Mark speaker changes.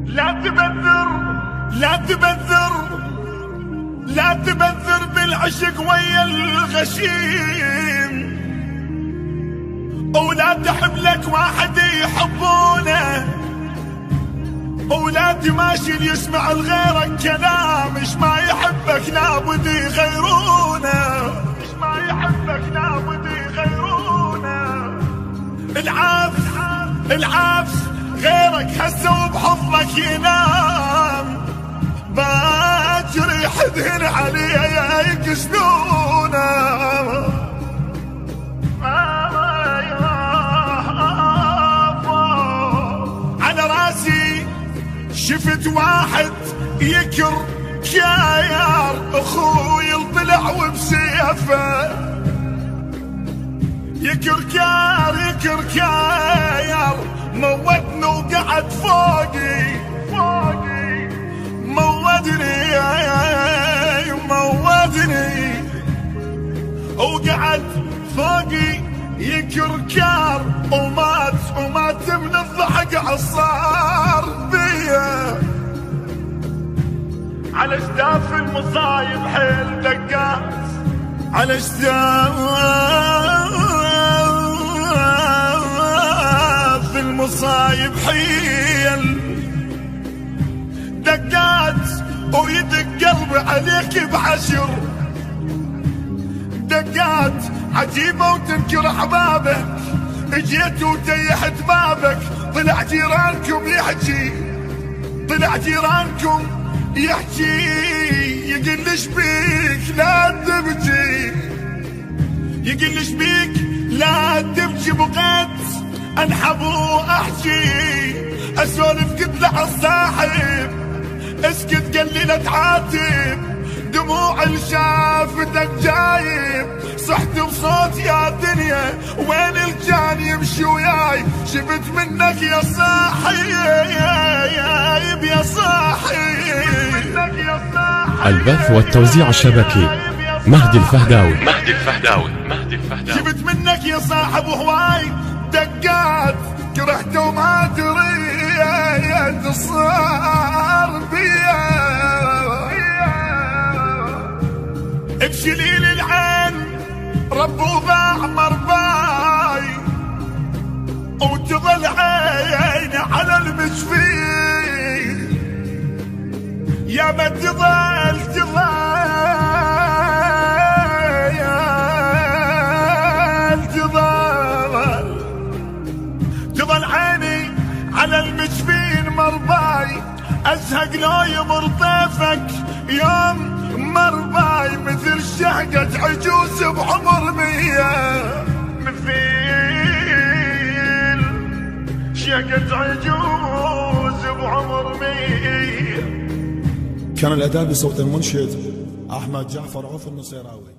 Speaker 1: لا تبذر لا تبذر لا تبذر بالعشق ويا الغشيم، ولا تحب لك واحد يحبونه، ولا تماشي يسمع لغيرك كلام، ايش ما يحبك لابد يغيرونه، ايش ما يحبك لابد يغيرونه. العافس غيرك هسه وبحضنك ينام، باكر يحدهن عليه يكسلونه. على راسي شفت واحد يكر كاير، اخوي طلع وبسيفه يكر كاير، موتني وقعد فوقي موتني وقعد فوقي يكر كار، ومات من الضحك عصار بيا. على جداف المصايب حيل دقات، على جداف المصايب حيل دقات، ويدق قلبي عليك بعشر دقات عجيبة وتنكر احبابك، اجيت وتيحت بابك، طلع جيرانكم يحكي يقول ليش بيك لا تبكي، يقول ليش بيك لا تبكي، بغيت انحب واحكي اسولف قلت له الصاحب اسكت قال لي لا تعاتب، دموع شافتك جايب، صحت بصوت يا دنيا وين الكان يمشي وياي، شفت منك يا صاحي يا صاحي.
Speaker 2: البث والتوزيع الشبكي مهدي الفهداوي.
Speaker 1: شفت منك يا صاحب وهواي دقات، كرهت وما ادري صار بيا، بشليل العين رب وضاع مرباي، وتظل عيني على المشفي، يا ما تظل عيني على المشفين مرباي، ازهق لو يمر طيفك يوم مرباي، مثل شهقة عجوز بعمر 100، مثيل شهقة عجوز بعمر 100.
Speaker 3: كان الأداء بصوت المنشد أحمد جعفر عوف النصيراوي.